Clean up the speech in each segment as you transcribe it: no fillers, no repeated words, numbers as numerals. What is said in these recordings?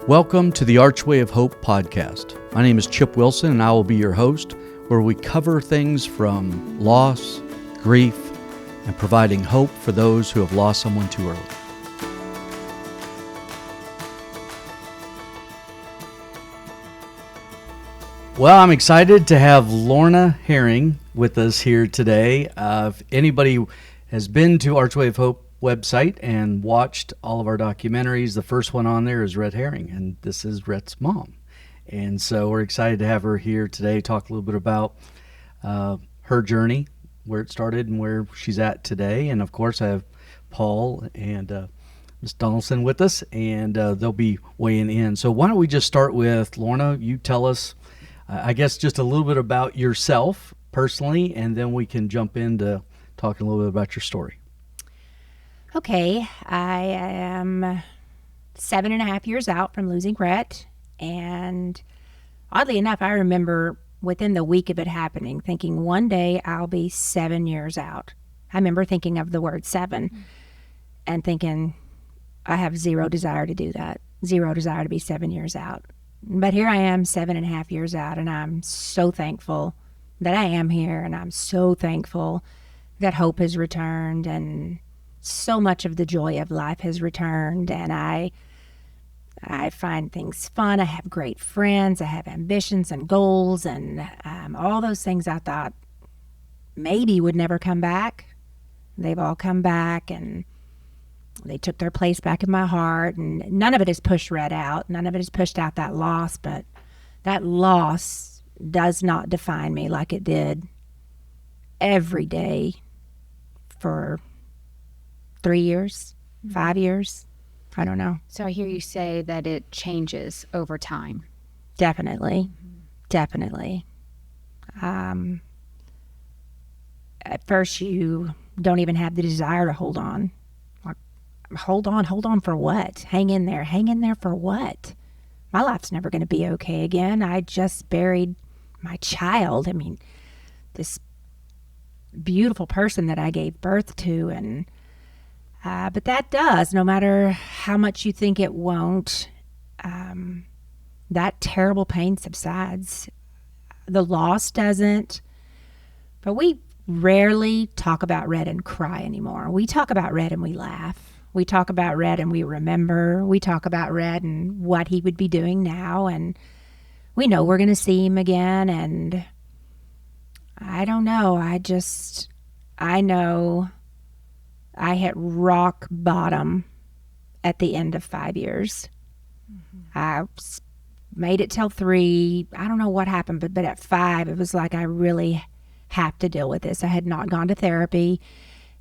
Welcome to the Archway of Hope podcast. My name is Chip Wilson, and I will be your host, where we cover things from loss, grief, and providing hope for those who have lost someone too early. Well, I'm excited to have Lorna Herring with us here today. If anybody has been to Archway of Hope website and watched all of our documentaries, the first one on there is Red Herring, and this is Rhett's mom. And so we're excited to have her here today, talk a little bit about her journey, where it started and where she's at today. And of course, I have Paul and Ms. Donaldson with us, and they'll be weighing in. So why don't we just start with Lorna? You tell us, I guess, just a little bit about yourself personally, and then we can jump into talking a little bit about your story. Okay, I am 7.5 years out from losing Rhett, and oddly enough, I remember within the week of it happening, thinking one day I'll be 7 years out. I remember thinking of the word 7 and thinking I have zero desire to do that, zero desire to be 7 years out. But here I am 7.5 years out, and I'm so thankful that I am here, and I'm so thankful that hope has returned, and so much of the joy of life has returned, and I find things fun. I have great friends. I have ambitions and goals, and all those things I thought maybe would never come back. They've all come back, and they took their place back in my heart, and none of it has pushed Red out. None of it has pushed out that loss, but that loss does not define me like it did every day for 3 years, 5 years. I don't know. So I hear you say that it changes over time. Definitely. Definitely. At first you don't even have the desire to hold on. Like, hold on for what? Hang in there for what? My life's never going to be okay again. I just buried my child. I mean, this beautiful person that I gave birth to, and but that does, no matter how much you think it won't, that terrible pain subsides. The loss doesn't, but we rarely talk about Red and cry anymore. We talk about Red and we laugh. We talk about Red and we remember. We talk about Red and what he would be doing now, and we know we're going to see him again, and I don't know. I know I hit rock bottom at the end of 5 years. I made it till 3. I don't know what happened, but at 5, it was like I really have to deal with this. I had not gone to therapy,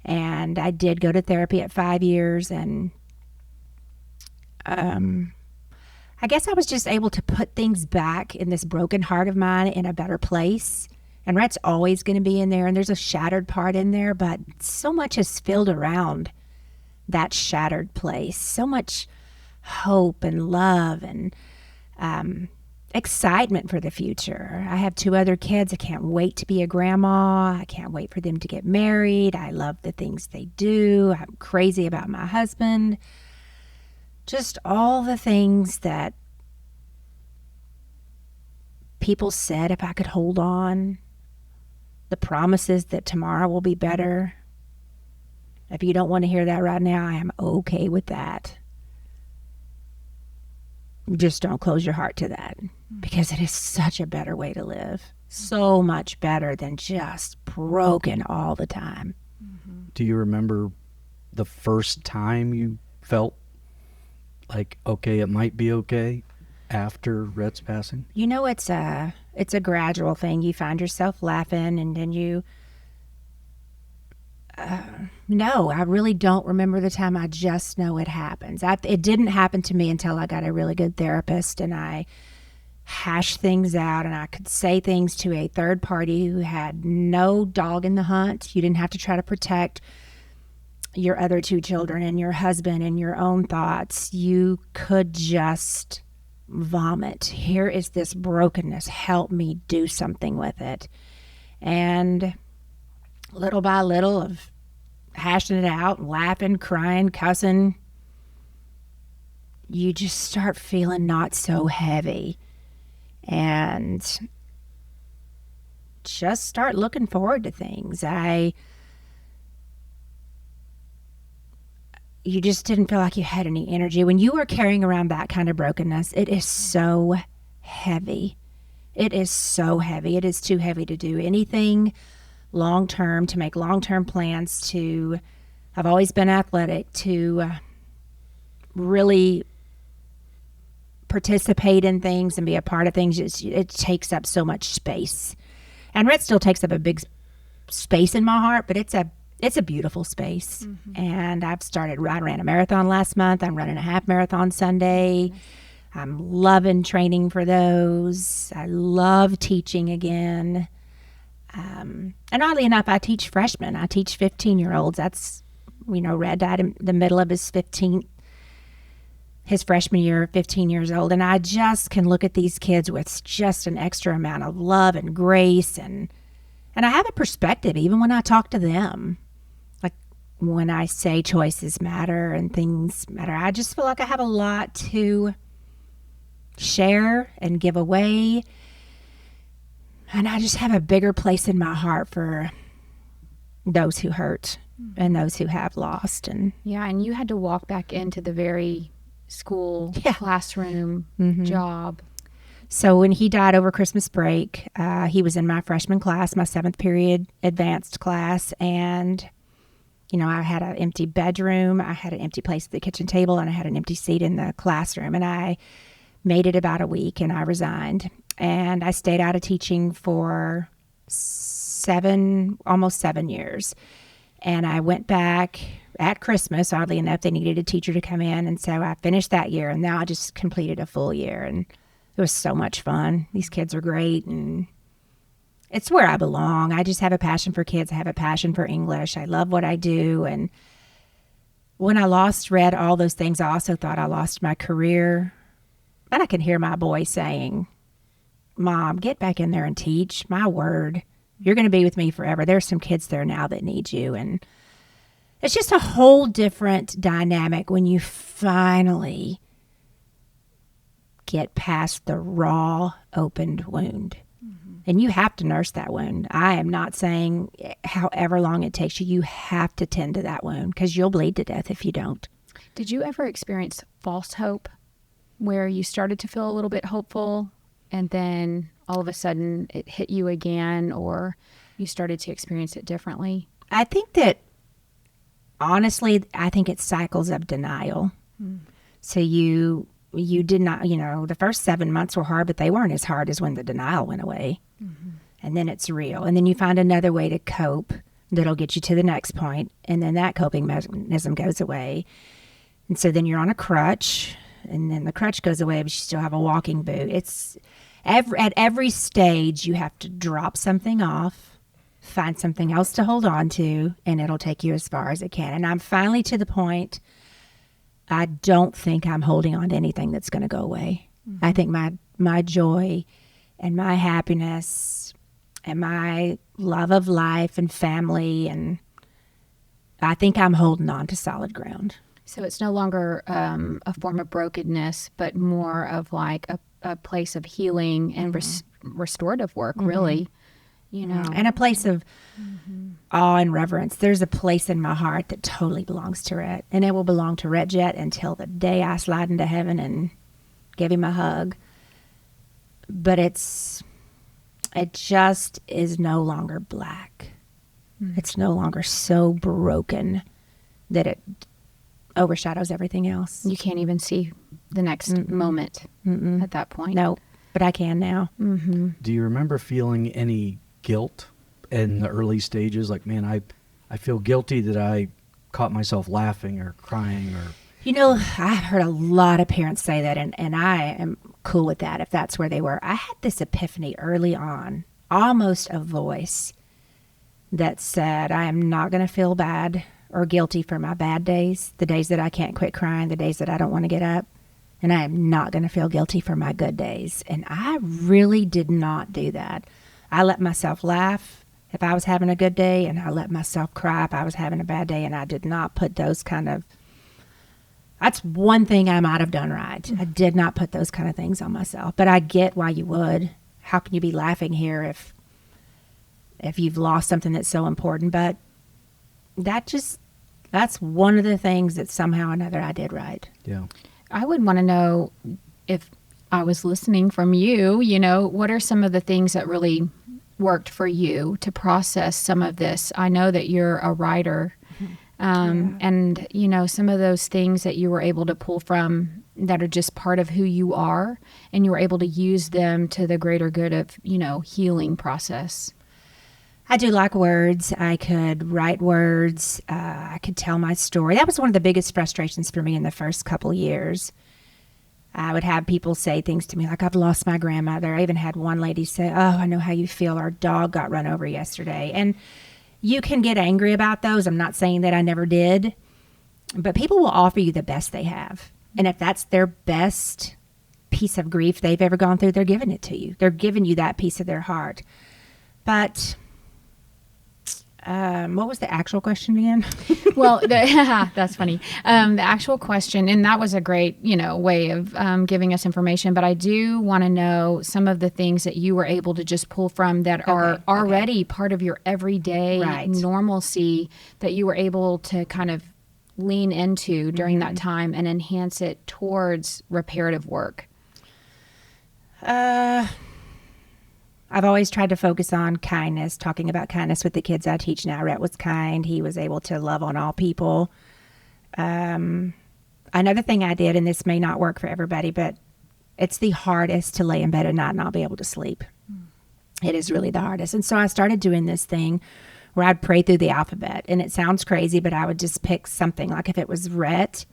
and I did go to therapy at 5 years, and I guess I was just able to put things back in this broken heart of mine in a better place. And Rhett's always going to be in there, and there's a shattered part in there, but so much has filled around that shattered place. So much hope and love and excitement for the future. I have 2 other kids. I can't wait to be a grandma. I can't wait for them to get married. I love the things they do. I'm crazy about my husband. Just all the things that people said if I could hold on. The promises that tomorrow will be better. If you don't want to hear that right now, I am okay with that. Just don't close your heart to that, because it is such a better way to live. So much better than just broken all the time. Do you remember the first time you felt like, okay, it might be okay after Rhett's passing? You know, it's a gradual thing. You find yourself laughing, and then you no, I really don't remember the time. I just know it happens. It didn't happen to me until I got a really good therapist, and I hashed things out, and I could say things to a third party who had no dog in the hunt. You didn't have to try to protect your other 2 children and your husband and your own thoughts. You could just vomit. Here is this brokenness. Help me do something with it. And little by little of hashing it out, laughing, crying, cussing, you just start feeling not so heavy and just start looking forward to things. You just didn't feel like you had any energy. When you are carrying around that kind of brokenness, it is so heavy. It is so heavy. It is too heavy to do anything long term, to make long term plans, to, I've always been athletic, to really participate in things and be a part of things. It takes up so much space. And Rhett still takes up a big space in my heart, but it's a beautiful space. And I ran a marathon last month. I'm running a half marathon Sunday. I'm loving training for those. I love teaching again. And oddly enough, I teach freshmen. I teach 15-year-olds. That's, Red died in the middle of his freshman year, 15 years old. And I just can look at these kids with just an extra amount of love and grace. And I have a perspective even when I talk to them. Like when I say choices matter and things matter, I just feel like I have a lot to share and give away. And I just have a bigger place in my heart for those who hurt and those who have lost. And and you had to walk back into the very school classroom job. So when he died over Christmas break, he was in my freshman class, my 7th period advanced class. And, I had an empty bedroom. I had an empty place at the kitchen table, and I had an empty seat in the classroom. And I made it about a week, and I resigned. And I stayed out of teaching for almost 7 years. And I went back at Christmas. Oddly enough, they needed a teacher to come in. And so I finished that year, and now I just completed a full year. And it was so much fun. These kids are great, and it's where I belong. I just have a passion for kids. I have a passion for English. I love what I do. And when I lost Red, all those things, I also thought I lost my career. And I can hear my boy saying, Mom, get back in there and teach. My word, you're going to be with me forever. There's some kids there now that need you. And it's just a whole different dynamic when you finally get past the raw, opened wound. And you have to nurse that wound. I am not saying however long it takes you, you have to tend to that wound because you'll bleed to death if you don't. Did you ever experience false hope where you started to feel a little bit hopeful and then all of a sudden it hit you again, or you started to experience it differently? I think that, honestly, I think it's cycles of denial. So you did not, the first 7 months were hard, but they weren't as hard as when the denial went away. And then it's real. And then you find another way to cope that'll get you to the next point. And then that coping mechanism goes away. And so then you're on a crutch, and then the crutch goes away, but you still have a walking boot. It's at every stage you have to drop something off, find something else to hold on to, and it'll take you as far as it can. And I'm finally to the point, I don't think I'm holding on to anything that's going to go away. I think my joy and my happiness and my love of life and family, and I think I'm holding on to solid ground. So it's no longer a form of brokenness, but more of like a place of healing and restorative work, really. And a place of awe and reverence. There's a place in my heart that totally belongs to Rhett, and it will belong to Rhett Jet until the day I slide into heaven and give him a hug. But it just is no longer black. It's no longer so broken that it overshadows everything else. You can't even see the next moment at that point. No, but I can now. Do you remember feeling any guilt in the early stages? Like, man, I feel guilty that I caught myself laughing or crying or... I've heard a lot of parents say that, and I am cool with that if that's where they were. I had this epiphany early on, almost a voice that said, I am not going to feel bad or guilty for my bad days, the days that I can't quit crying, the days that I don't want to get up, and I am not going to feel guilty for my good days. And I really did not do that. I let myself laugh if I was having a good day, and I let myself cry if I was having a bad day, and I did not put those kind of That's one thing I might have done right. I did not put those kind of things on myself, but I get why you would. How can you be laughing here if you've lost something that's so important? But that's one of the things that somehow or another I did right. Yeah. I would want to know, if I was listening from you, what are some of the things that really worked for you to process some of this? I know that you're a writer. And, some of those things that you were able to pull from that are just part of who you are, and you were able to use them to the greater good of, healing process. I do like words. I could write words. I could tell my story. That was one of the biggest frustrations for me in the first couple years. I would have people say things to me like, I've lost my grandmother. I even had one lady say, oh, I know how you feel. Our dog got run over yesterday. And you can get angry about those. I'm not saying that I never did, but people will offer you the best they have. And if that's their best piece of grief they've ever gone through, they're giving it to you. They're giving you that piece of their heart. But what was the actual question again? Well, that's funny. The actual question, and that was a great, way of giving us information. But I do want to know some of the things that you were able to just pull from that are already part of your everyday normalcy that you were able to kind of lean into during that time and enhance it towards reparative work. I've always tried to focus on kindness, talking about kindness with the kids I teach now. Rhett was kind. He was able to love on all people. Another thing I did, and this may not work for everybody, but it's the hardest to lay in bed at night and not be able to sleep. It is really the hardest. And so I started doing this thing where I'd pray through the alphabet. And it sounds crazy, but I would just pick something. Like if it was Rhett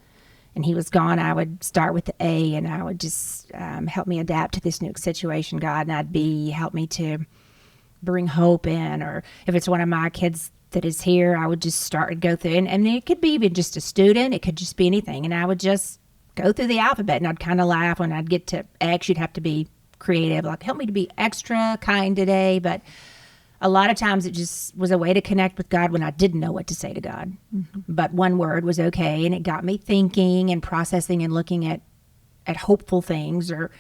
and he was gone, I would start with the A, and I would just help me adapt to this new situation, God. And help me to bring hope in. Or if it's one of my kids that is here, I would just start and go through. And it could be even just a student. It could just be anything. And I would just go through the alphabet, and I'd kind of laugh when I'd get to X. You'd have to be creative, like help me to be extra kind today. But a lot of times it just was a way to connect with God when I didn't know what to say to God. Mm-hmm. But one word was okay, and it got me thinking and processing and looking at hopeful things or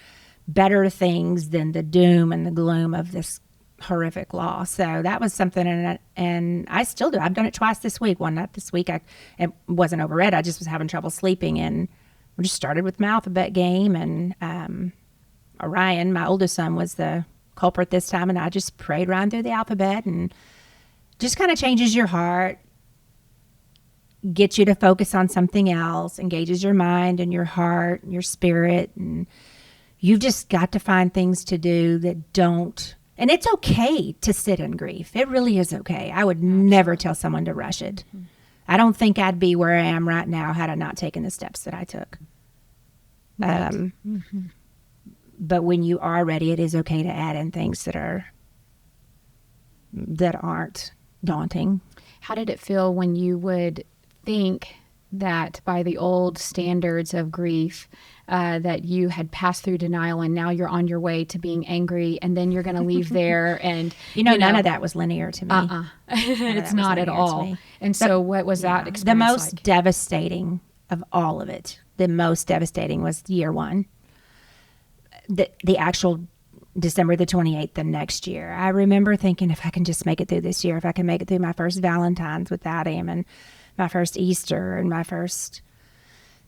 better things than the doom and the gloom of this horrific loss. So that was something, and I still do. I've done it twice this week. One night this week, it wasn't over it. I just was having trouble sleeping, and we just started with my alphabet game, and Orion, my oldest son, was the culprit this time, and I just prayed right through the alphabet, and just kind of changes your heart, gets you to focus on something else, engages your mind and your heart and your spirit, and you've just got to find things to do that don't, and it's okay to sit in grief. It really is okay. I would never tell someone to rush it. I don't think I'd be where I am right now had I not taken the steps that I took. But when you are ready, it is okay to add in things that aren't daunting. How did it feel when you would think that by the old standards of grief, that you had passed through denial and now you're on your way to being angry, and then you're going to leave there and none of that was linear to me. It's not at all. And so what was that experience the most like? devastating of all of it? The most devastating was year one. The actual December the 28th the next year. I remember thinking, if I can just make it through this year, if I can make it through my first Valentine's without him, and my first Easter, and my first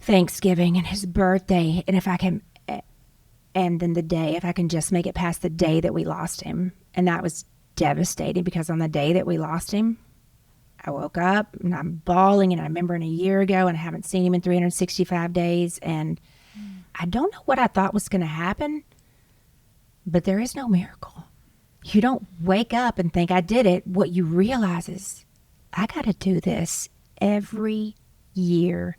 Thanksgiving, and his birthday, and if then the day, if I can just make it past the day that we lost him. And that was devastating, because on the day that we lost him, I woke up and I'm bawling, and I remember a year ago, and I haven't seen him in 365 days, and I don't know what I thought was going to happen, but there is no miracle. You don't wake up and think, I did it. What you realize is, I got to do this every year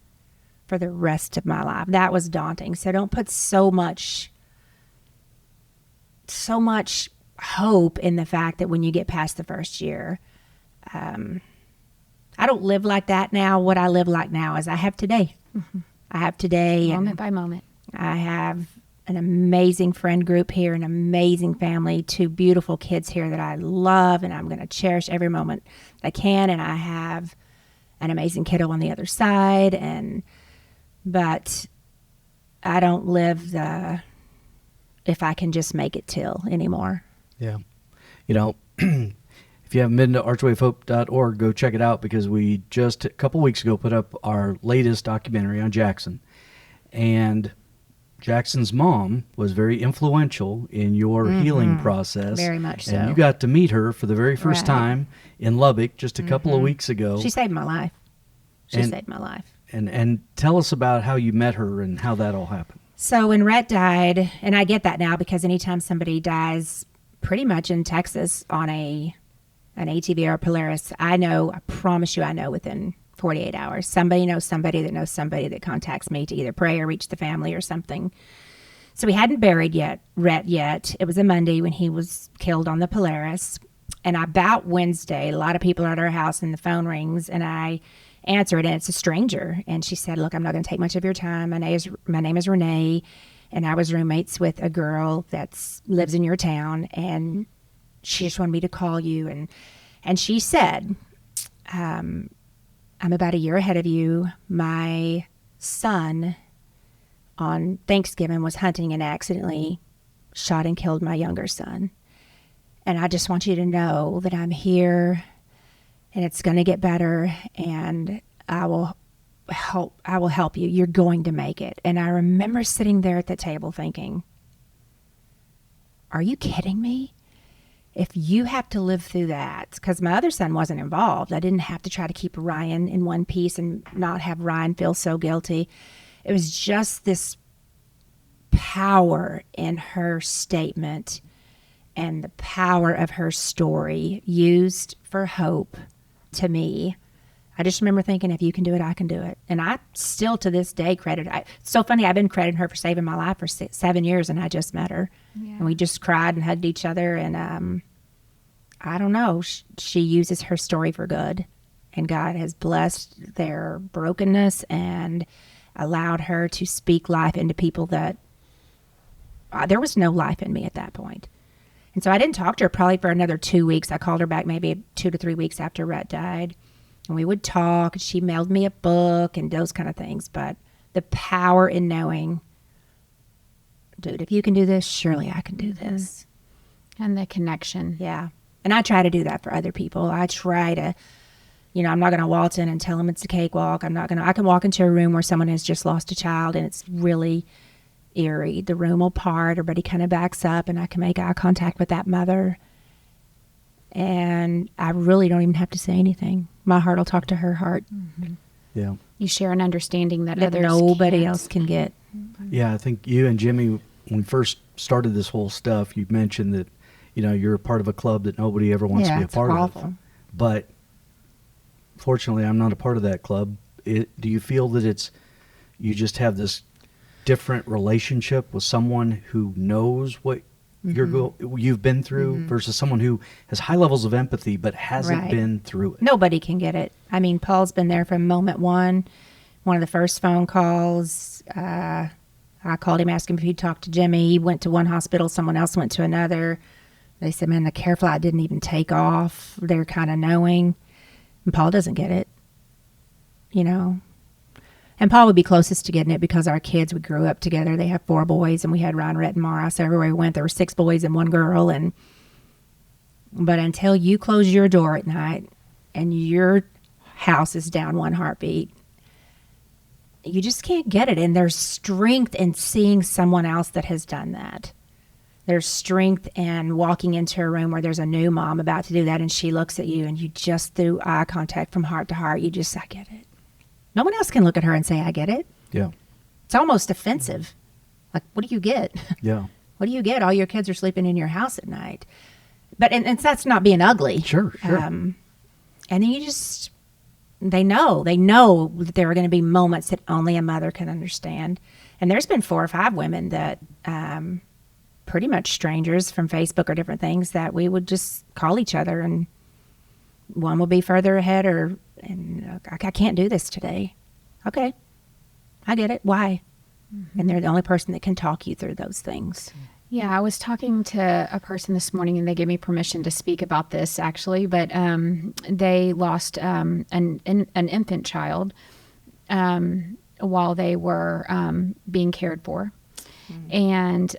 for the rest of my life. That was daunting. So don't put so much hope in the fact that when you get past the first year. I don't live like that now. What I live like now is I have today. Mm-hmm. I have today. Moment by moment. I have an amazing friend group here, an amazing family, 2 beautiful kids here that I love, and I'm going to cherish every moment I can. And I have an amazing kiddo on the other side. but I don't live the if I can just make it till anymore. Yeah. You know, if you haven't been to archwayofhope.org, go check it out, because we just a couple weeks ago put up our latest documentary on Jackson. And Jackson's mom was very influential in your healing process. Very much so. And you got to meet her for the very first Right. time in Lubbock just a couple of weeks ago. She saved my life. She And- saved my life. And tell us about how you met her and how that all happened. So when Rhett died, and I get that now because anytime somebody dies pretty much in Texas on an ATV or a Polaris, I promise you I know within 48 hours. Somebody knows somebody that knows somebody that contacts me to either pray or reach the family or something. So we hadn't buried Rhett yet. It was a Monday when he was killed on the Polaris. And about Wednesday, a lot of people are at our house and the phone rings, and I answer it, and it's a stranger. And she said, look, I'm not going to take much of your time. My name is Renee, and I was roommates with a girl that lives in your town, and she just wanted me to call you. And she said, I'm about a year ahead of you. My son on Thanksgiving was hunting and accidentally shot and killed my younger son. And I just want you to know that I'm here, and it's going to get better, and I will help you. You're going to make it. And I remember sitting there at the table thinking, are you kidding me? If you have to live through that, because my other son wasn't involved. I didn't have to try to keep Ryan in one piece and not have Ryan feel so guilty. It was just this power in her statement and the power of her story used for hope to me. I just remember thinking, if you can do it, I can do it. And I still to this day it's so funny, I've been crediting her for saving my life for 7 years, and I just met her. Yeah. And we just cried and hugged each other. And I don't know, she uses her story for good. And God has blessed their brokenness and allowed her to speak life into people that there was no life in me at that point. And so I didn't talk to her probably for another 2 weeks. I called her back maybe 2 to 3 weeks after Rhett died. And we would talk. She mailed me a book and those kind of things. But the power in knowing, dude, if you can do this, surely I can do this. And the connection. Yeah. And I try to do that for other people. I try to, I'm not going to waltz in and tell them it's a cakewalk. I can walk into a room where someone has just lost a child and it's really eerie. The room will part, everybody kind of backs up, and I can make eye contact with that mother. And I really don't even have to say anything. My heart will talk to her heart. Mm-hmm. Yeah. You share an understanding that That others nobody can't. else can get. Yeah, I think you and Jimmy, when we first started this whole stuff, you mentioned that, you're a part of a club that nobody ever wants to be a it's part awful. of. But fortunately, I'm not a part of that club. Do you feel that you just have this different relationship with someone who knows what you've been through versus someone who has high levels of empathy but hasn't Right. been through it? Nobody can get it. I mean, Paul's been there from moment one of the first phone calls. I called him, asked him if he'd talk to Jimmy. He went to one hospital. Someone else went to another. They said, man, the care flight didn't even take off. They're kind of knowing. And Paul doesn't get it, And Paul would be closest to getting it because our kids, we grew up together. They have 4 boys, and we had Ryan, Rhett, and Mara. So everywhere we went, there were 6 boys and 1 girl. But until you close your door at night and your house is down 1 heartbeat, you just can't get it. And there's strength in seeing someone else that has done that. There's strength in walking into a room where there's a new mom about to do that, and she looks at you, and you just, through eye contact from heart to heart, I get it. No one else can look at her and say, I get it. Yeah. It's almost offensive. Like, what do you get? Yeah. What do you get? All your kids are sleeping in your house at night. But, and that's not being ugly. Sure. And then they know that there are going to be moments that only a mother can understand. And there's been 4 or 5 women that, pretty much strangers from Facebook or different things, that we would just call each other, and one will be further ahead I can't do this today. Okay. I get it. Why? And they're the only person that can talk you through those things. Yeah, I was talking to a person this morning, and they gave me permission to speak about this, actually. But they lost an infant child while they were being cared for. And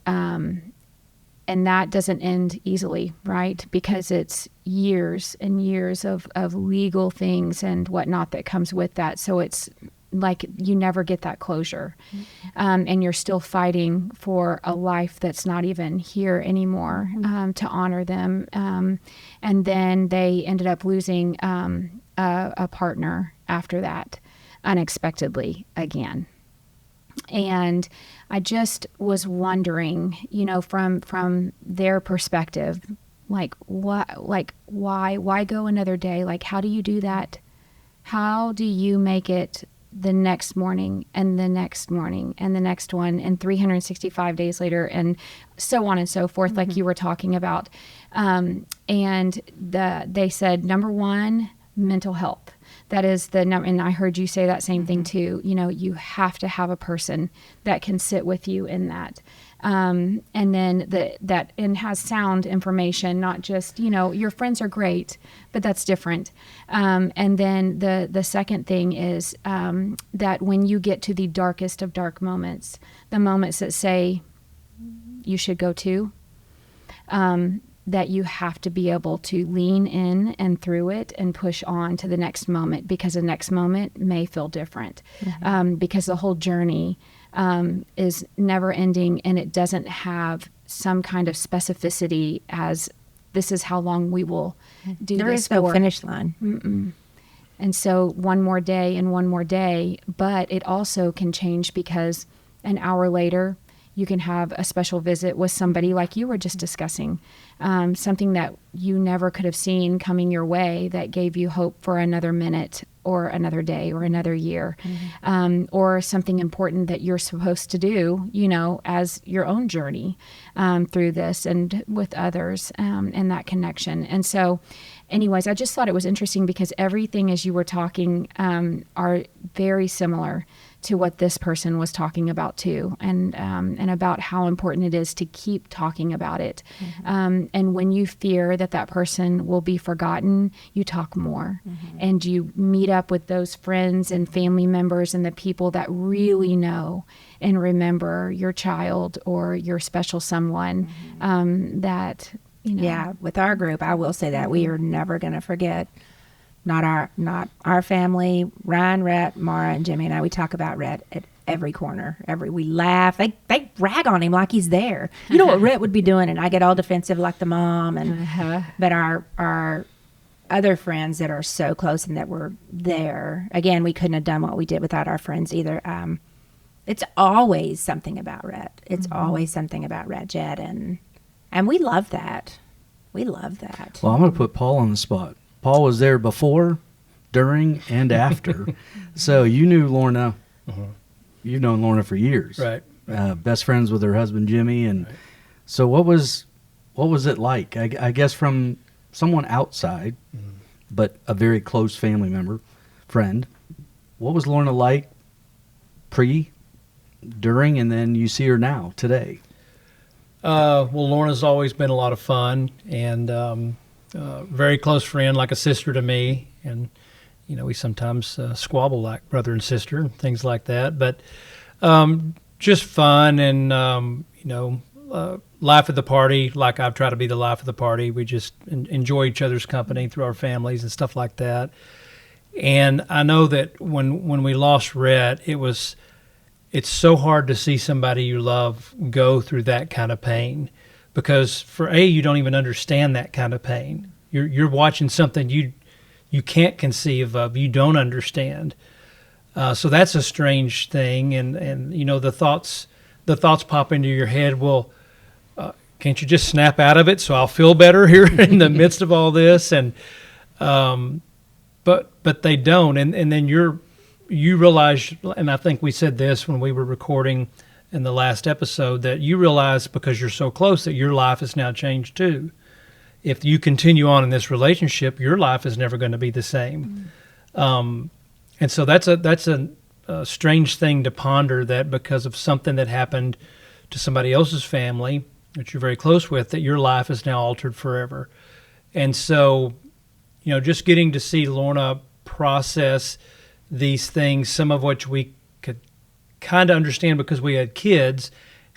that doesn't end easily, right? Because it's years and years of legal things and whatnot that comes with that. So it's like you never get that closure. And you're still fighting for a life that's not even here anymore, to honor them. And then they ended up losing a partner after that, unexpectedly again. And I just was wondering, from their perspective, why go another day? Like, how do you do that? How do you make it the next morning and the next morning and the next one and 365 days later and so on and so forth, like you were talking about? And they said, number one, mental health. That is the number, and I heard you say that same thing too. You have to have a person that can sit with you in that, and then and has sound information, not just your friends are great, but that's different. And then the second thing is that when you get to the darkest of dark moments, the moments that say you should go to, that you have to be able to lean in and through it and push on to the next moment, because the next moment may feel different, because the whole journey is never ending, and it doesn't have some kind of specificity as this is how long we will do There this is no for. finish line. And so one more day and one more day, but it also can change because an hour later, you can have a special visit with somebody like you were just discussing, something that you never could have seen coming your way that gave you hope for another minute or another day or another year, or something important that you're supposed to do, as your own journey through this and with others, and that connection. And so anyways, I just thought it was interesting because everything as you were talking are very similar to what this person was talking about too, and about how important it is to keep talking about it. And when you fear that person will be forgotten, you talk more, and you meet up with those friends and family members and the people that really know and remember your child or your special someone, that Yeah, with our group, I will say that we are never going to forget. Not our family. Ryan, Rhett, Mara, and Jimmy and I. We talk about Rhett at every corner. We laugh. They rag on him like he's there. You know what Rhett would be doing, and I get all defensive like the mom. And but our other friends that are so close and that were there. Again, we couldn't have done what we did without our friends either. It's always something about Rhett. It's always something about Rhett Jed, and we love that. We love that. Well, I'm going to put Paul on the spot. Paul was there before, during, and after. So you knew Lorna. You've known Lorna for years. Right. Best friends with her husband, Jimmy. And so what was it like? I guess from someone outside, but a very close family member, friend. What was Lorna like pre, during, and then you see her now, today? Well, Lorna's always been a lot of fun, and very close friend, like a sister to me. And, we sometimes squabble like brother and sister and things like that. But just fun and, life of the party, like I've tried to be the life of the party. We just enjoy each other's company through our families and stuff like that. And I know that when we lost Rhett, it's so hard to see somebody you love go through that kind of pain, because you don't even understand that kind of pain. You're watching something you can't conceive of, you don't understand. So that's a strange thing, and the thoughts pop into your head. Well, can't you just snap out of it so I'll feel better here in the midst of all this? And but they don't, and then you realize, and I think we said this when we were recording in the last episode, that you realize because you're so close that your life has now changed too. If you continue on in this relationship, your life is never going to be the same. And so that's a strange thing to ponder, that because of something that happened to somebody else's family that you're very close with, that your life is now altered forever. And so, just getting to see Lorna process these things, some of which we could kind of understand because we had kids,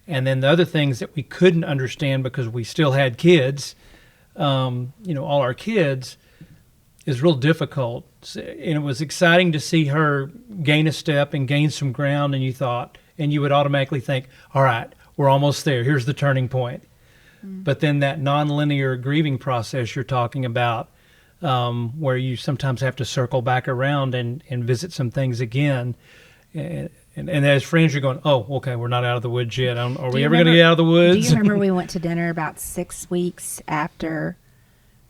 and then the other things that we couldn't understand because we still had kids, all our kids, is real difficult. And it was exciting to see her gain a step and gain some ground, and you would automatically think, all right, we're almost there. Here's the turning point. But then that nonlinear grieving process you're talking about, where you sometimes have to circle back around and visit some things again. And as friends, you're going, oh, okay, we're not out of the woods yet. Are we ever going to get out of the woods? Do you remember we went to dinner about 6 weeks after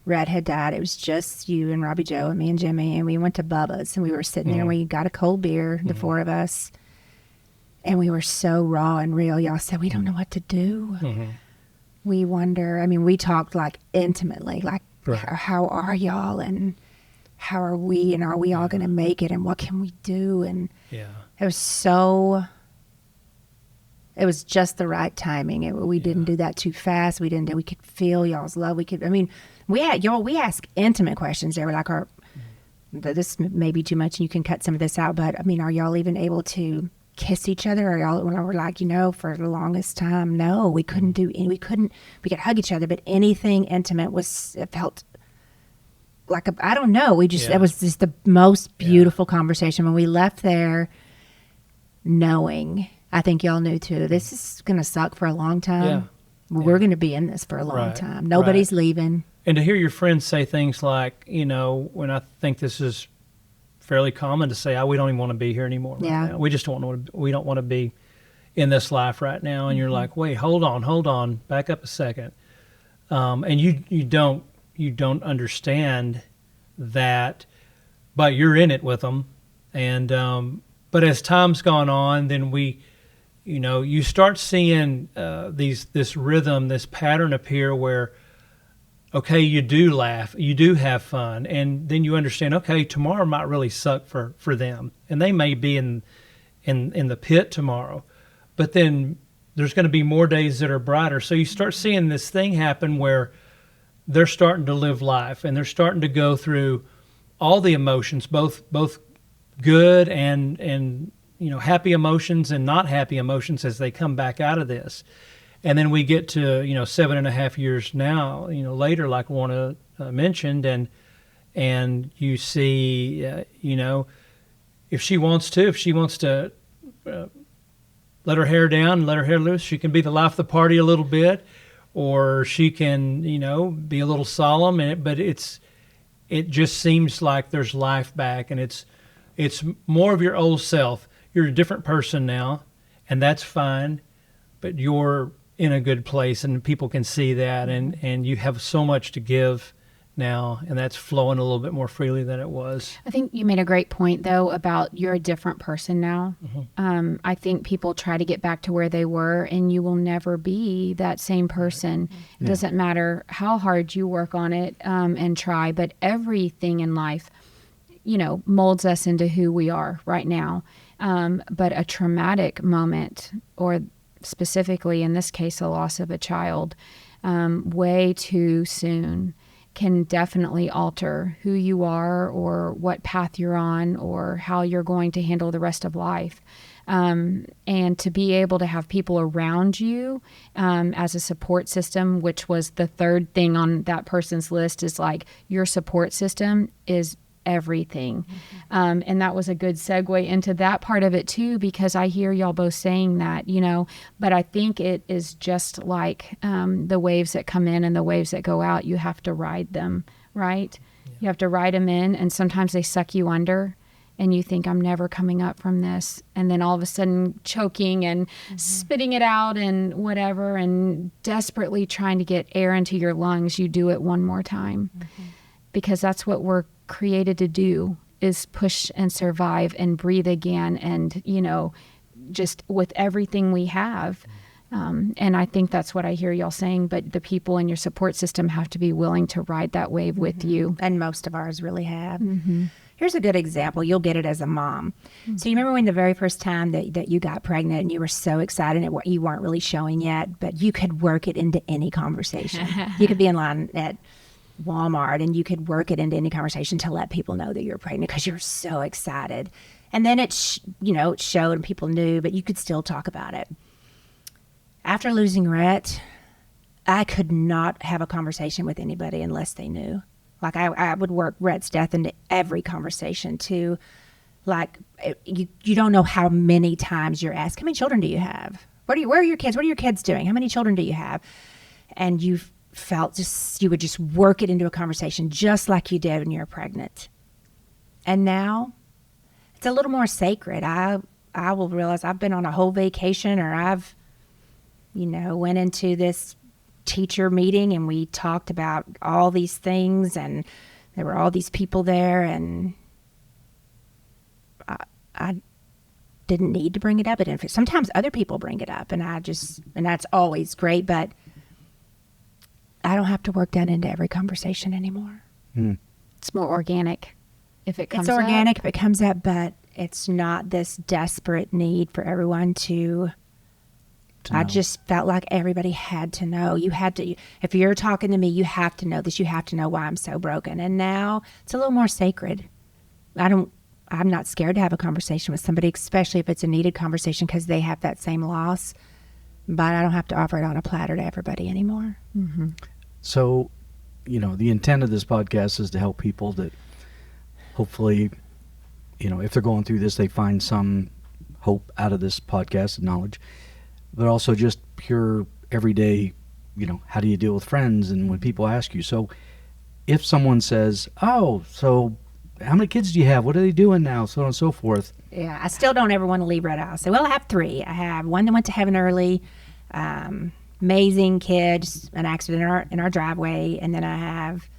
Red had died? It was just you and Robbie Joe and me and Jimmy, and we went to Bubba's, and we were sitting there, and we got a cold beer, the four of us, and we were so raw and real. Y'all said, we don't know what to do. We wonder, I mean, we talked like intimately, like, how are y'all, and how are we, and are we all going to make it, and what can we do? And it was just the right timing. We didn't do that too fast. We could feel y'all's love. We ask intimate questions. They were like, this may be too much and you can cut some of this out, but I mean, are y'all even able to kiss each other? Or y'all, when we're like, for the longest time, no, we couldn't do any, we could hug each other, but anything intimate it felt like, I don't know. It was just the most beautiful conversation when we left there, knowing, I think y'all knew too, this is going to suck for a long time. We're going to be in this for a long time. Nobody's leaving. And to hear your friends say things like, when I think this is fairly common to say, we don't even want to be here anymore right now. We just we don't want to be in this life right now. And you're like, wait, hold on, back up a second. And you don't understand that, but you're in it with them. And but as time's gone on, then you start seeing this rhythm, this pattern appear where, okay, you do laugh, you do have fun, and then you understand, okay, tomorrow might really suck for them, and they may be in the pit tomorrow, but then there's going to be more days that are brighter. So you start seeing this thing happen where they're starting to live life, and they're starting to go through all the emotions, both good and happy emotions and not happy emotions as they come back out of this. And then we get to 7.5 years now, later, like Lorna mentioned, and you see, if she wants to let her hair down and let her hair loose, she can be the life of the party a little bit, or she can be a little solemn. But it just seems like there's life back, and it's more of your old self. You're a different person now, and that's fine, but you're in a good place, and people can see that, and you have so much to give now, and that's flowing a little bit more freely than it was. I think you made a great point, though, about you're a different person now. I think people try to get back to where they were, and you will never be that same person. It doesn't matter how hard you work on it and try, but everything in life, molds us into who we are right now. But a traumatic moment, or specifically in this case, a loss of a child, way too soon, can definitely alter who you are, or what path you're on, or how you're going to handle the rest of life. And to be able to have people around you as a support system, which was the third thing on that person's list, is like, your support system is everything. And that was a good segue into that part of it too, because I hear y'all both saying that, but I think it is just like the waves that come in and the waves that go out. You have to ride them, right? You have to ride them in, and sometimes they suck you under, and you think, I'm never coming up from this. And then all of a sudden choking and spitting it out and whatever, and desperately trying to get air into your lungs, you do it one more time. Because that's what we're created to do, is push and survive and breathe again, and just with everything we have. And I think that's what I hear y'all saying, but the people in your support system have to be willing to ride that wave with you. And most of ours really have. Here's a good example. You'll get it as a mom. So you remember when the very first time that you got pregnant and you were so excited, and you weren't really showing yet, but you could work it into any conversation. You could be in line at Walmart and you could work it into any conversation to let people know that you're pregnant because you're so excited. And then it showed and people knew, but you could still talk about it. After losing Rhett, I could not have a conversation with anybody unless they knew. Like I would work Rhett's death into every conversation too. Like you don't know how many times you're asked, how many children do you have? Where are your kids? What are your kids doing? How many children do you have? And you felt you would just work it into a conversation just like you did when you were pregnant. And now it's a little more sacred. I will realize I've been on a whole vacation, or I've, went into this teacher meeting and we talked about all these things and there were all these people there, and I didn't need to bring it up. But sometimes other people bring it up, and that's always great, but I don't have to work that into every conversation anymore. It's more organic if it comes up. It's organic if it comes up, but it's not this desperate need for everyone to know. I just felt like everybody had to know. You had to, if you're talking to me, you have to know this. You have to know why I'm so broken. And now it's a little more sacred. I'm not scared to have a conversation with somebody, especially if it's a needed conversation because they have that same loss. But I don't have to offer it on a platter to everybody anymore. Mm-hmm. So, the intent of this podcast is to help people that hopefully, if they're going through this, they find some hope out of this podcast and knowledge, but also just pure everyday, how do you deal with friends? And when people ask you, so if someone says, oh, so how many kids do you have? What are they doing now? So on and so forth. Yeah, I still don't ever want to leave Red House. So, I have 3. I have one that went to heaven early, amazing kid, just an accident in our driveway. And then I have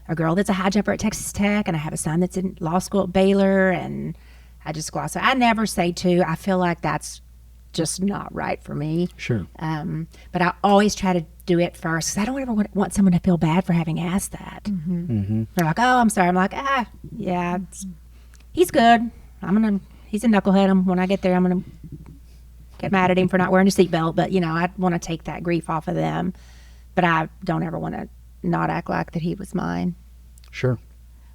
a girl that's a high jumper at Texas Tech, and I have a son that's in law school at Baylor, and I just gloss. So I never say 2. I feel like that's just not right for me. Sure. But I always try to do it first because I don't ever want someone to feel bad for having asked that. Mm-hmm. Mm-hmm. They're like, oh, I'm sorry. I'm like, yeah, he's good. He's a knucklehead. And when I get there, I'm going to get mad at him for not wearing a seatbelt. But, I want to take that grief off of them. But I don't ever want to not act like that he was mine. Sure.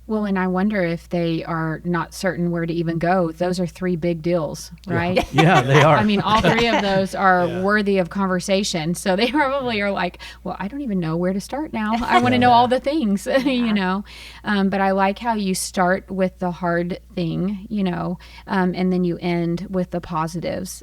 Well, and I wonder if they are not certain where to even go. Those are 3 big deals, right? Yeah, they are. I mean, all 3 of those are worthy of conversation. So they probably are like, well, I don't even know where to start now. I want to know all the things, But I like how you start with the hard thing, and then you end with the positives,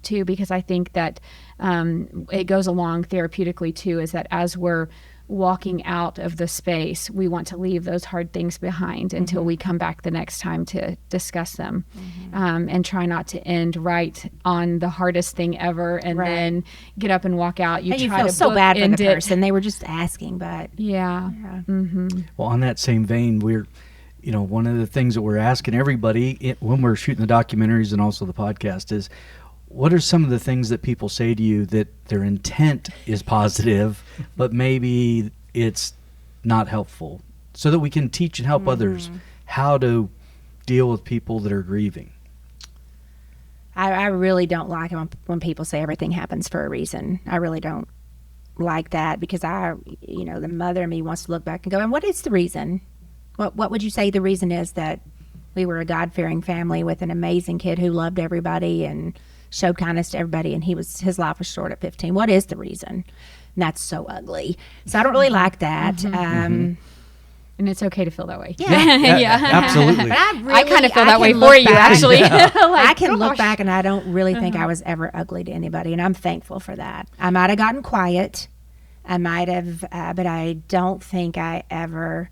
too, because I think that it goes along therapeutically, too, is that as we're walking out of the space, we want to leave those hard things behind until we come back the next time to discuss them, and try not to end right on the hardest thing ever and then get up and walk out. You try feel to so bad for the it. person. They were just asking, but yeah. Mm-hmm. Well, on that same vein, we're, one of the things that we're asking everybody when we're shooting the documentaries and also the podcast is, what are some of the things that people say to you that their intent is positive, but maybe it's not helpful, so that we can teach and help others how to deal with people that are grieving? I really don't like it when people say everything happens for a reason. I really don't like that because the mother in me wants to look back and go, and what is the reason? What would you say the reason is that we were a God-fearing family with an amazing kid who loved everybody and showed kindness to everybody, and his life was short at 15. What is the reason? And that's so ugly. So I don't really like that. And it's okay to feel that way. Yeah. Absolutely. But I kind of feel that way can for look you, back- actually. I can look back and I don't really think I was ever ugly to anybody, and I'm thankful for that. I might have gotten quiet. I might have, but I don't think I ever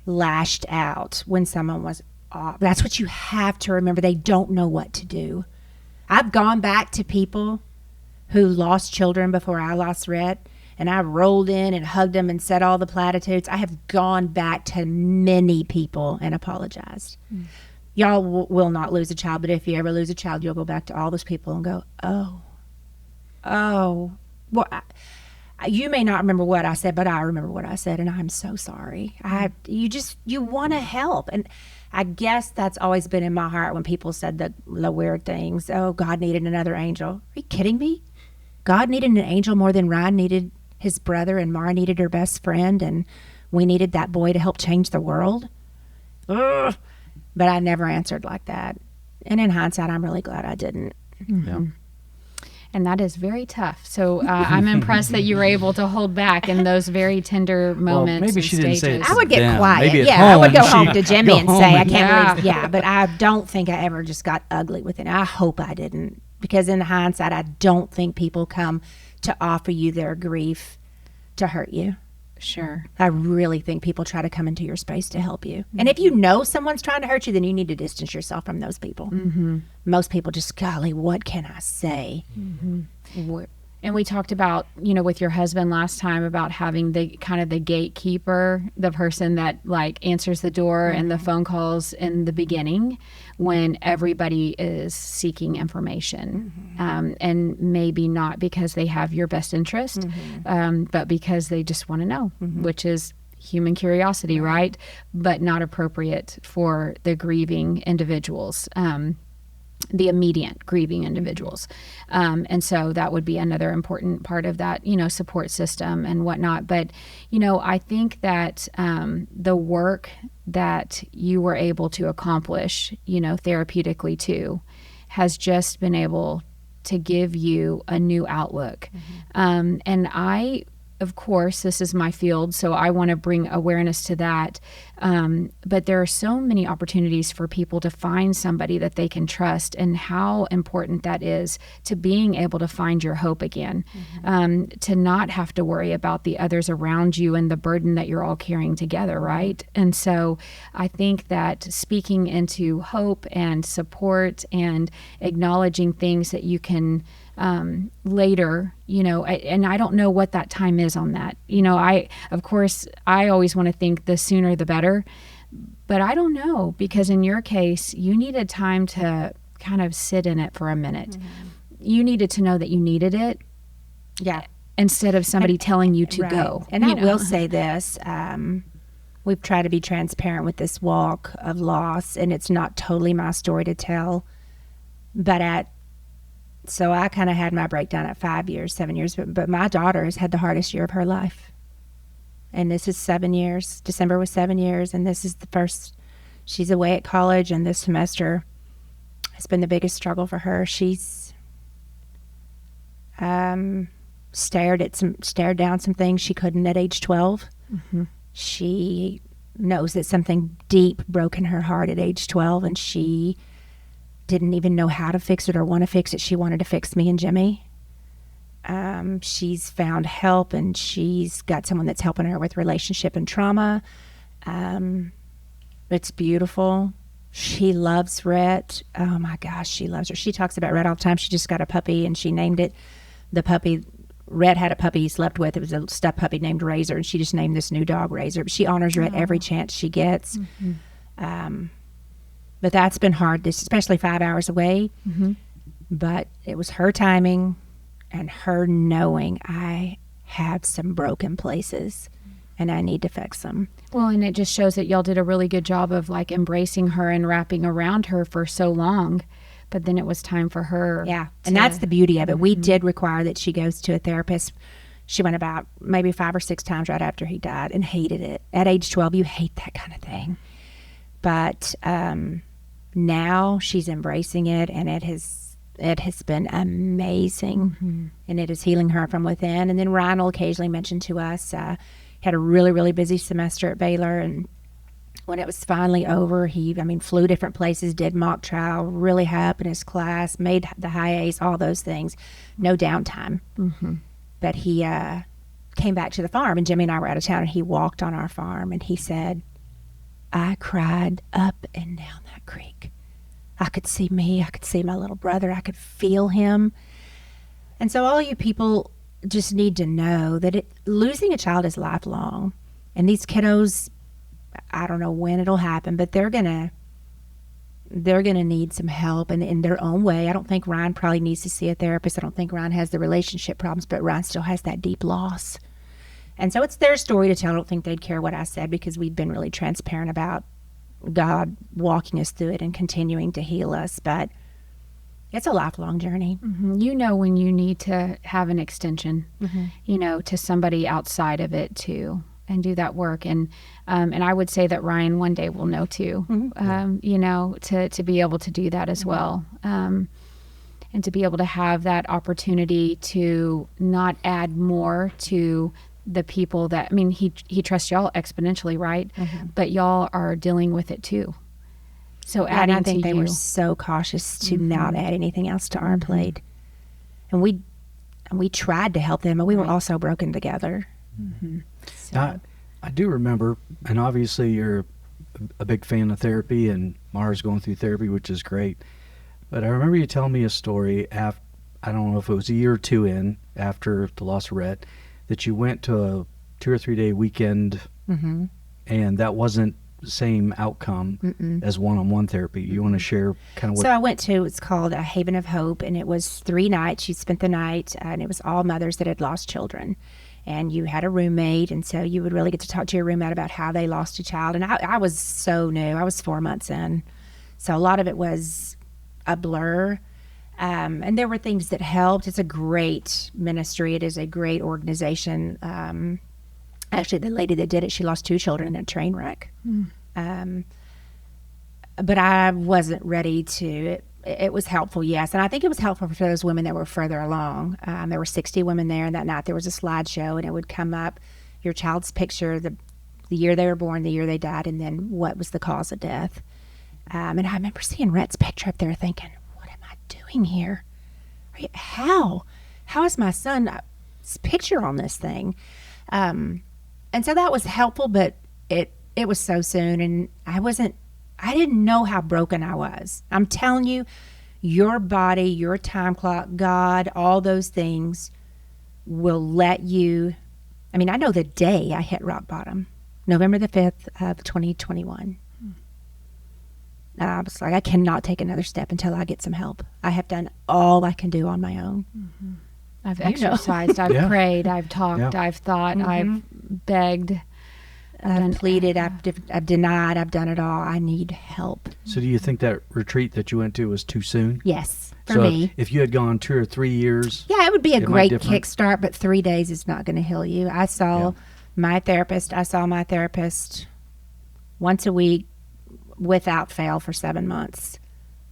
lashed out when someone was off. That's what you have to remember. They don't know what to do. I've gone back to people who lost children before I lost Rhett, and I rolled in and hugged them and said all the platitudes. I have gone back to many people and apologized. Y'all will not lose a child, but if you ever lose a child, you'll go back to all those people and go, well, you may not remember what I said, but I remember what I said, and I'm so sorry. You want to help. And I guess that's always been in my heart when people said the weird things. Oh, God needed another angel. Are you kidding me? God needed an angel more than Ryan needed his brother, and Mara needed her best friend, and we needed that boy to help change the world. Ugh. But I never answered like that. And in hindsight, I'm really glad I didn't. Yeah. And that is very tough. So I'm impressed that you were able to hold back in those very tender moments. maybe and she didn't say stages. it I would get them. quiet. Maybe at Yeah, I would go home, home to she'd Jimmy go and say, home I and- can't believe. Yeah, but I don't think I ever just got ugly with it. I hope I didn't, because in hindsight, I don't think people come to offer you their grief to hurt you. Sure. I really think people try to come into your space to help you. And if you know someone's trying to hurt you, then you need to distance yourself from those people. Most people just, golly, what can I say? And we talked about, you know, with your husband last time about having the kind of the gatekeeper, the person that like answers the door and the phone calls in the beginning when everybody is seeking information. And maybe not because they have your best interest, but because they just want to know, which is human curiosity, right? But not appropriate for the grieving individuals. The immediate grieving individuals. And so that would be another important part of that, you know, support system and whatnot. But, you know, I think that the work that you were able to accomplish, you know, therapeutically too, has just been able to give you a new outlook. And I, of course, this is my field, so I want to bring awareness to that. But there are so many opportunities for people to find somebody that they can trust, and how important that is to being able to find your hope again, to not have to worry about the others around you and the burden that you're all carrying together, right? And so I think that speaking into hope and support and acknowledging things that you can later, you know, and I don't know what that time is on that. You know, I always want to think the sooner the better, but I don't know, because in your case, you needed time to kind of sit in it for a minute. You needed to know that you needed it. Yeah. Instead of somebody telling you to Right. go. And you I know? will say this, we've tried to be transparent with this walk of loss, and it's not totally my story to tell, but so I kind of had my breakdown at 5 years, 7 years, but my daughter has had the hardest year of her life. And this is 7 years. December was 7 years, and this is the first, she's away at college, and this semester has been the biggest struggle for her. She's stared down some things she couldn't at age 12. She knows that something deep broke in her heart at age 12, and she didn't even know how to fix it or want to fix it. She wanted to fix me and Jimmy. She's found help, and she's got someone that's helping her with relationship and trauma. It's beautiful. She loves Rhett. Oh my gosh, she loves her. She talks about Rhett all the time. She just got a puppy, and she named it the puppy. Rhett had a puppy he slept with. It was a stuffed puppy named Razor, and she just named this new dog Razor. But she honors Rhett every chance she gets. But that's been hard, especially 5 hours away. But it was her timing and her knowing I have some broken places and I need to fix them. Well, and it just shows that y'all did a really good job of like embracing her and wrapping around her for so long. But then it was time for her. Yeah. And that's the beauty of it. We did require that she goes to a therapist. She went about maybe 5 or 6 times right after he died and hated it. At age 12, you hate that kind of thing. But now she's embracing it, and it has been amazing. And it is healing her from within. And then Ryan will occasionally mention to us, had a really, really busy semester at Baylor, and when it was finally over, he flew different places, did mock trial, really high up in his class, made the high A's, all those things, no downtime. But he came back to the farm, and Jimmy and I were out of town, and he walked on our farm, and he said, I cried up and down that creek. I could see me, I could see my little brother, I could feel him. And so all you people just need to know that losing a child is lifelong. And these kiddos, I don't know when it'll happen, but they're gonna need some help, and in their own way. I don't think Ryan probably needs to see a therapist. I don't think Ryan has the relationship problems, but Ryan still has that deep loss. And so it's their story to tell. I don't think they'd care what I said, because we've been really transparent about God walking us through it and continuing to heal us. But it's a lifelong journey. You know when you need to have an extension, you know, to somebody outside of it too. and do that work. And I would say that Ryan one day will know too, you know, to be able to do that as well. And to be able to have that opportunity to not add more to the people that, I mean, he trusts y'all exponentially, right? But y'all are dealing with it too. So And adding I think to they you. were so cautious to not add anything else to our plate. And we tried to help them, but we were also broken together. So, Now, I do remember, and obviously you're a big fan of therapy, and Mara's going through therapy, which is great. But I remember you telling me a story after, I don't know if it was a year or two in after the loss of Rhett, that you went to a 2 or 3 day weekend, and that wasn't the same outcome as one-on-one therapy. You want to share kind of what? So I went to, it's called a Haven of Hope, and it was 3 nights. You spent the night, and it was all mothers that had lost children. And you had a roommate, and so you would really get to talk to your roommate about how they lost a child. And I was so new. I was 4 months in. So a lot of it was a blur. And there were things that helped. It's a great ministry. It is a great organization. Actually, the lady that did it, she lost 2 children in a train wreck. But I wasn't ready to. It was helpful, yes. And I think it was helpful for those women that were further along. There were 60 women there, and that night there was a slideshow, and it would come up your child's picture, the year they were born, the year they died, and then what was the cause of death. And I remember seeing Rhett's picture up there thinking, what am I doing here? How is my son's picture on this thing? And so that was helpful, but it was so soon, and I didn't know how broken I was. I'm telling you, your body, your time clock, God, all those things will let you. I mean, I know the day I hit rock bottom, November the 5th of 2021. I was like, I cannot take another step until I get some help. I have done all I can do on my own. I've exercised, I've prayed, I've talked, Yeah. I've thought, I've begged. I've pleaded, I've denied, I've done it all. I need help. So do you think that retreat that you went to was too soon? Yes, for So me. if you had gone 2 or 3 years, Yeah, it would be a it might great different. kickstart, but 3 days is not going to heal you. I saw my therapist. I saw my therapist once a week without fail for 7 months.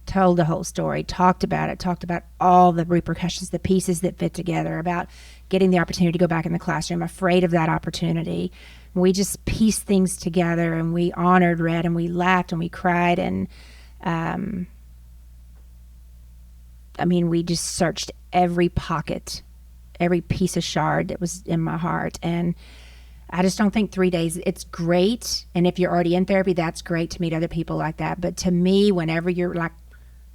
Told the whole story, talked about it, talked about all the repercussions, the pieces that fit together, about getting the opportunity to go back in the classroom, afraid of that opportunity. We just pieced things together, and we honored Rhett, and we laughed, and we cried, and I mean, we just searched every pocket, every piece of shard that was in my heart. And I just don't think 3 days, it's great. And if you're already in therapy, that's great to meet other people like that. But to me, whenever you're like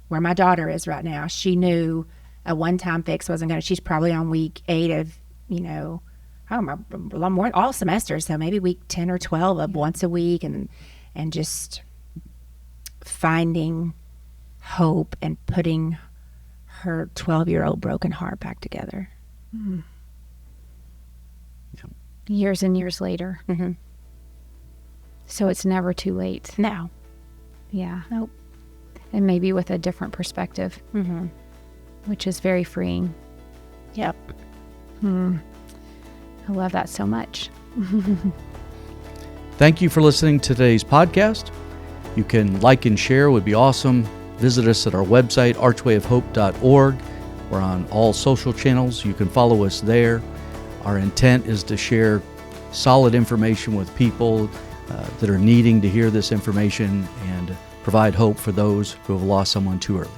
where my daughter is right now, she knew a one-time fix wasn't going to, she's probably on week 8 of, you know, I don't know, a lot more, all semesters. So maybe week 10 or 12 of once a week, and just finding hope and putting her 12-year-old broken heart back together. Years and years later. Mm-hmm. So it's never too late. No. Yeah. Nope. And maybe with a different perspective, Mm-hmm. which is very freeing. Yep. I love that so much. Thank you for listening to today's podcast. You can like and share, would be awesome. Visit us at our website, archwayofhope.org. We're on all social channels. You can follow us there. Our intent is to share solid information with people that are needing to hear this information and provide hope for those who have lost someone too early.